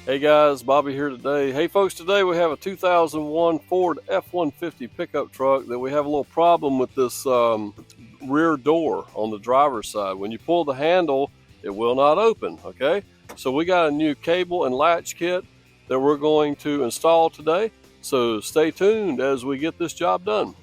Hey guys, Bobby here today. Hey folks, today we have a 2001 Ford F-150 pickup truck that we have a little problem with this rear door on the driver's side. When you pull the handle, it will not open, okay? So we got a new cable and latch kit that we're going to install today. So stay tuned as we get this job done.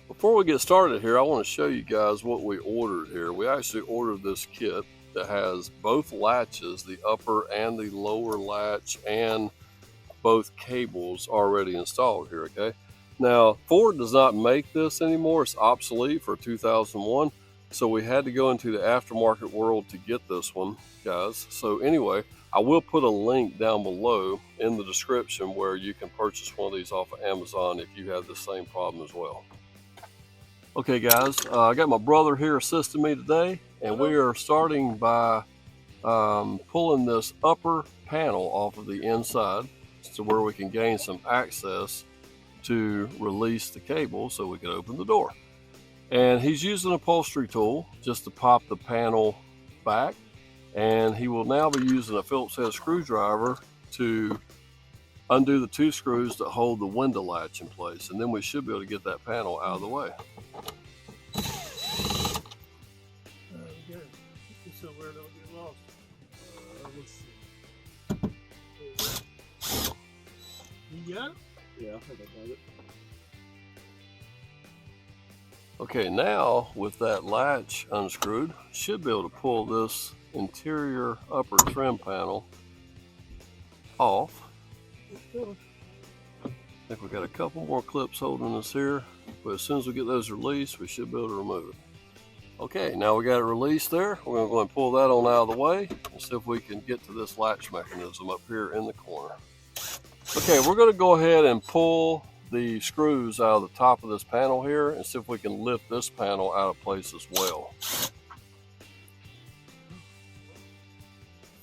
Before we get started here, I want to show you guys what we ordered here. We actually ordered this kit that has both latches, the upper and the lower latch, and both cables already installed here, okay? Now, Ford does not make this anymore. It's obsolete for 2001. So we had to go into the aftermarket world to get this one, guys. So anyway, I will put a link down below in the description where you can purchase one of these off of Amazon if you have the same problem as well. Okay guys, I got my brother here assisting me today, and we are starting by pulling this upper panel off of the inside to where we can gain some access to release the cable so we can open the door. And he's using an upholstery tool just to pop the panel back, and he will now be using a Phillips head screwdriver to undo the two screws that hold the window latch in place, and then we should be able to get that panel out of the way. Somewhere don't get lost. Let's see. You got it? Yeah, I think I got it. Okay, now with that latch unscrewed, should be able to pull this interior upper trim panel off. I think we've got a couple more clips holding us here, but as soon as we get those released, we should be able to remove it. Okay, now we got it released there. We're going to go ahead and pull that on out of the way and see if we can get to this latch mechanism up here in the corner. Okay, we're going to go ahead and pull the screws out of the top of this panel here and see if we can lift this panel out of place as well.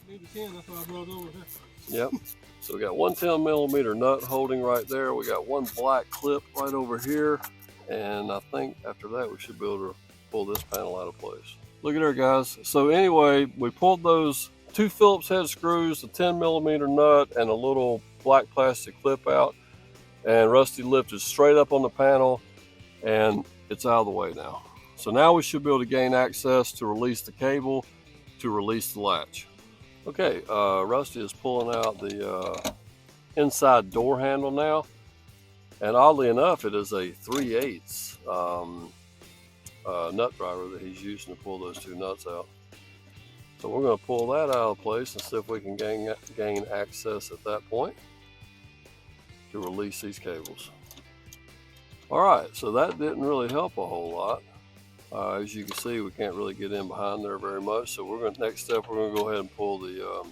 Need a 10, that's what I brought over here. Yep. So we got one 10mm nut holding right there. We got one black clip right over here. And I think after that we should be able to pull this panel out of place. Look at there, guys. So anyway, we pulled those two Phillips head screws, a 10mm nut, and a little black plastic clip out, and Rusty lifted straight up on the panel, and it's out of the way now. So now we should be able to gain access to release the cable to release the latch. Okay, Rusty is pulling out the inside door handle now, and oddly enough, it is a 3/8 nut driver that he's using to pull those two nuts out. So we're going to pull that out of place and see if we can gain access at that point to release these cables. All right, so that didn't really help a whole lot. As you can see, we can't really get in behind there very much. So next step, we're going to go ahead and pull the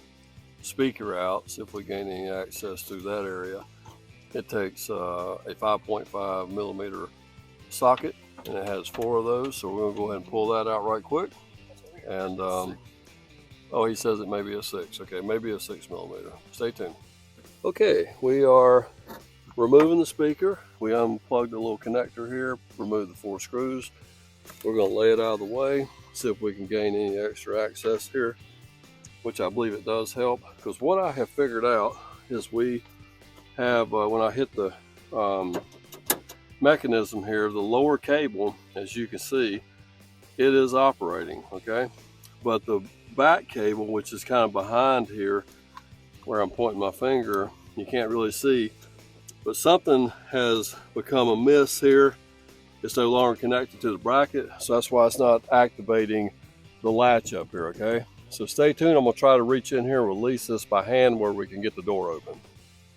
speaker out, see if we gain any access through that area. It takes a 5.5mm socket, and it has 4 of those, so we're going to go ahead and pull that out right quick. And oh, he says it may be a 6. Okay, maybe a 6mm. Stay tuned. Okay, we are removing the speaker. We unplugged the little connector here, removed the 4 screws. We're going to lay it out of the way, see if we can gain any extra access here, which I believe it does help, because what I have figured out is we have, when I hit the mechanism here, the lower cable, as you can see, it is operating, okay? But the back cable, which is kind of behind here where I'm pointing my finger, you can't really see, but something has become amiss here. It's no longer connected to the bracket, so that's why it's not activating the latch up here, okay? So stay tuned. I'm gonna try to reach in here and release this by hand where we can get the door open.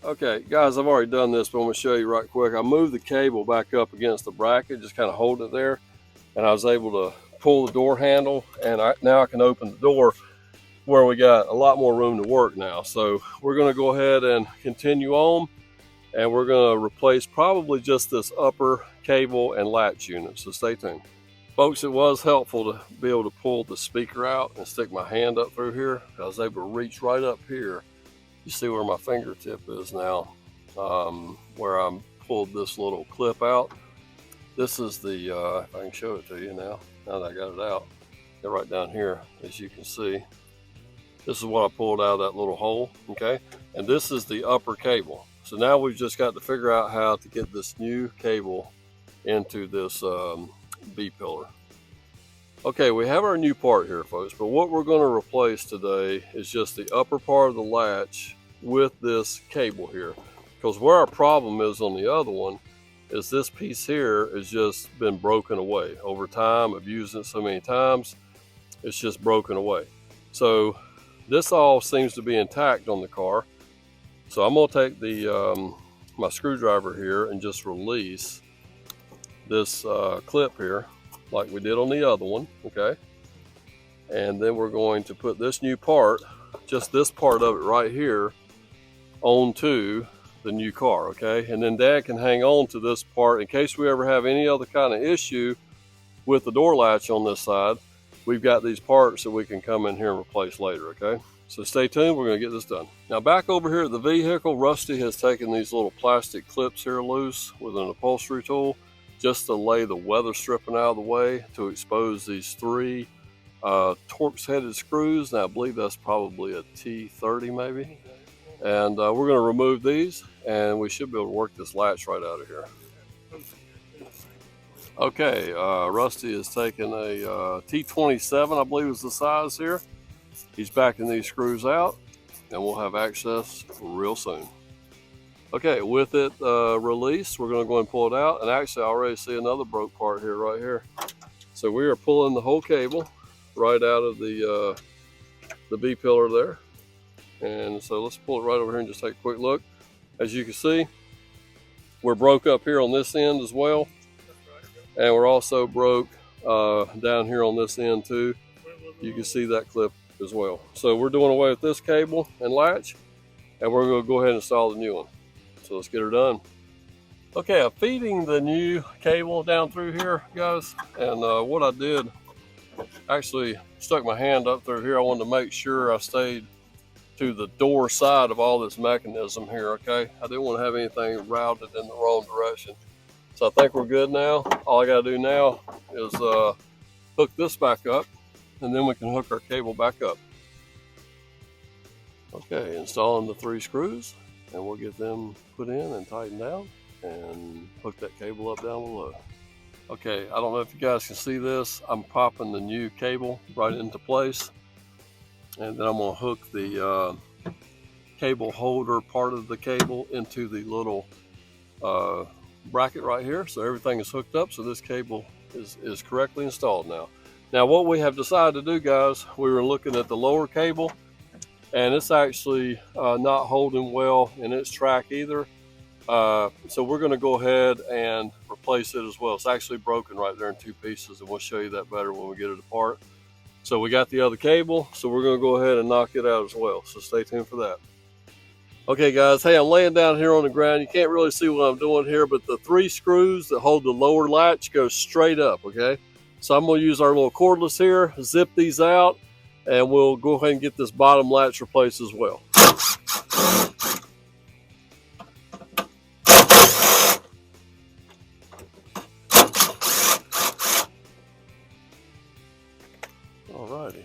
Okay, guys, I've already done this, but I'm gonna show you right quick. I moved the cable back up against the bracket, just kind of hold it there, and I was able to pull the door handle, and now I can open the door where we got a lot more room to work now. So we're gonna go ahead and continue on, and we're gonna replace probably just this upper cable and latch unit, so stay tuned. Folks, it was helpful to be able to pull the speaker out and stick my hand up through here. I was able to reach right up here. You see where my fingertip is now, where I pulled this little clip out. This is the, if I can show it to you now that I got it out. They're right down here, as you can see. This is what I pulled out of that little hole, okay? and this is the upper cable. So now we've just got to figure out how to get this new cable into this B-pillar. Okay, we have our new part here, folks, but what we're going to replace today is just the upper part of the latch with this cable here. Because where our problem is on the other one is this piece here has just been broken away. Over time of using it so many times, it's just broken away. So this all seems to be intact on the car. So I'm going to take the my screwdriver here and just release this clip here like we did on the other one, okay? And then we're going to put this new part, just this part of it right here, onto the new car, okay? And then Dad can hang on to this part in case we ever have any other kind of issue with the door latch on this side. We've got these parts that we can come in here and replace later, okay? So stay tuned, we're gonna get this done. Now back over here at the vehicle, Rusty has taken these little plastic clips here loose with an upholstery tool just to lay the weather stripping out of the way to expose these 3 Torx headed screws. Now I believe that's probably a T30 maybe. And we're gonna remove these and we should be able to work this latch right out of here. Okay, Rusty is taking a T27, I believe is the size here. He's backing these screws out and we'll have access real soon. Okay, with it released, we're going to go and pull it out. And actually, I already see another broke part here, right here. So we are pulling the whole cable right out of the B-pillar there. And so let's pull it right over here and just take a quick look. As you can see, we're broke up here on this end as well. And we're also broke down here on this end too. You can see that clip as well. So we're doing away with this cable and latch, and we're going to go ahead and install the new one. So let's get her done. Okay, I'm feeding the new cable down through here, guys. And what I did, actually stuck my hand up through here. I wanted to make sure I stayed to the door side of all this mechanism here, okay? I didn't want to have anything routed in the wrong direction. So I think we're good now. All I got to do now is hook this back up, and then we can hook our cable back up. Okay, installing the 3 screws, and we'll get them put in and tightened down and hook that cable up down below. Okay, I don't know if you guys can see this. I'm popping the new cable right into place, and then I'm going to hook the cable holder part of the cable into the little bracket right here. So everything is hooked up, so this cable is correctly installed now. Now what we have decided to do, guys, we were looking at the lower cable, and it's actually not holding well in its track either. So we're going to go ahead and replace it as well. It's actually broken right there in 2 pieces, and we'll show you that better when we get it apart. So we got the other cable, so we're going to go ahead and knock it out as well. So stay tuned for that. Okay guys, hey, I'm laying down here on the ground. You can't really see what I'm doing here, but the 3 screws that hold the lower latch go straight up, okay? So I'm going to use our little cordless here, zip these out, and we'll go ahead and get this bottom latch replaced as well. Alrighty,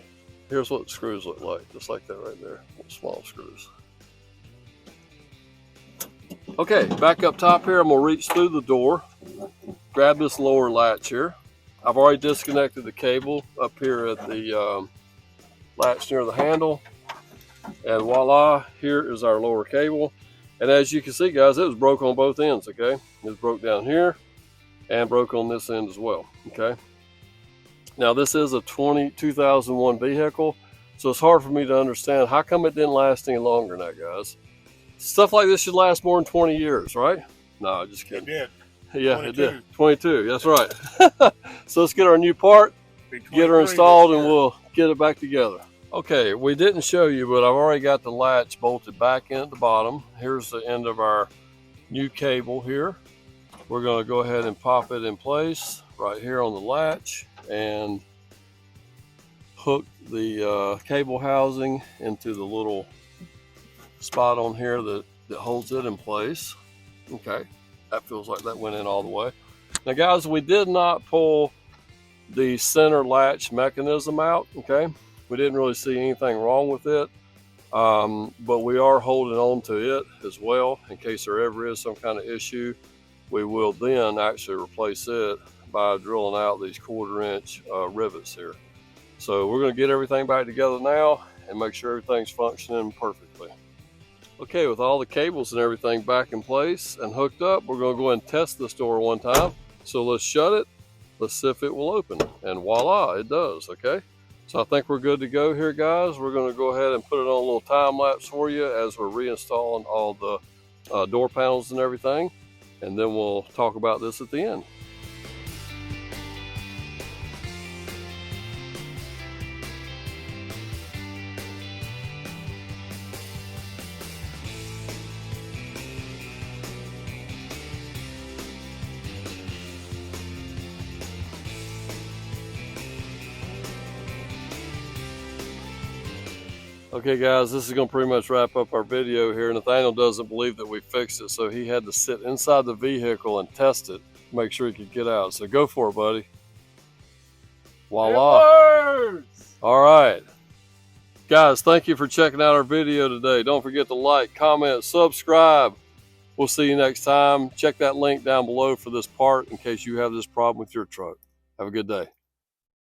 here's what the screws look like, just like that right there, small screws. Okay, back up top here, I'm going to reach through the door, grab this lower latch here. I've already disconnected the cable up here at the latch near the handle, and voila, here is our lower cable. And as you can see, guys, it was broke on both ends, okay? It was broke down here and broke on this end as well, okay? Now this is a 2001 vehicle, so it's hard for me to understand how come it didn't last any longer than that, guys. Stuff like this should last more than 20 years, right? No, just kidding. It did. Yeah, 22. It did. 22, that's right. So let's get our new part, get her installed, and we'll get it back together. Okay, we didn't show you, but I've already got the latch bolted back in at the bottom. Here's the end of our new cable here. We're going to go ahead and pop it in place right here on the latch and hook the cable housing into the little spot on here that holds it in place. Okay, that feels like that went in all the way. Now guys, we did not pull the center latch mechanism out, okay? We didn't really see anything wrong with it. But we are holding on to it as well in case there ever is some kind of issue. We will then actually replace it by drilling out these 1/4-inch rivets here. So we're going to get everything back together now and make sure everything's functioning perfectly. Okay, with all the cables and everything back in place and hooked up, we're going to go ahead and test this door one time. So let's shut it. Let's see if it will open. And voila, it does, okay? So I think we're good to go here, guys. We're going to go ahead and put it on a little time lapse for you as we're reinstalling all the door panels and everything. And then we'll talk about this at the end. Okay guys, this is going to pretty much wrap up our video here. Nathaniel doesn't believe that we fixed it, so he had to sit inside the vehicle and test it to make sure he could get out. So go for it, buddy. Voila. It works! All right. Guys, thank you for checking out our video today. Don't forget to like, comment, subscribe. We'll see you next time. Check that link down below for this part in case you have this problem with your truck. Have a good day.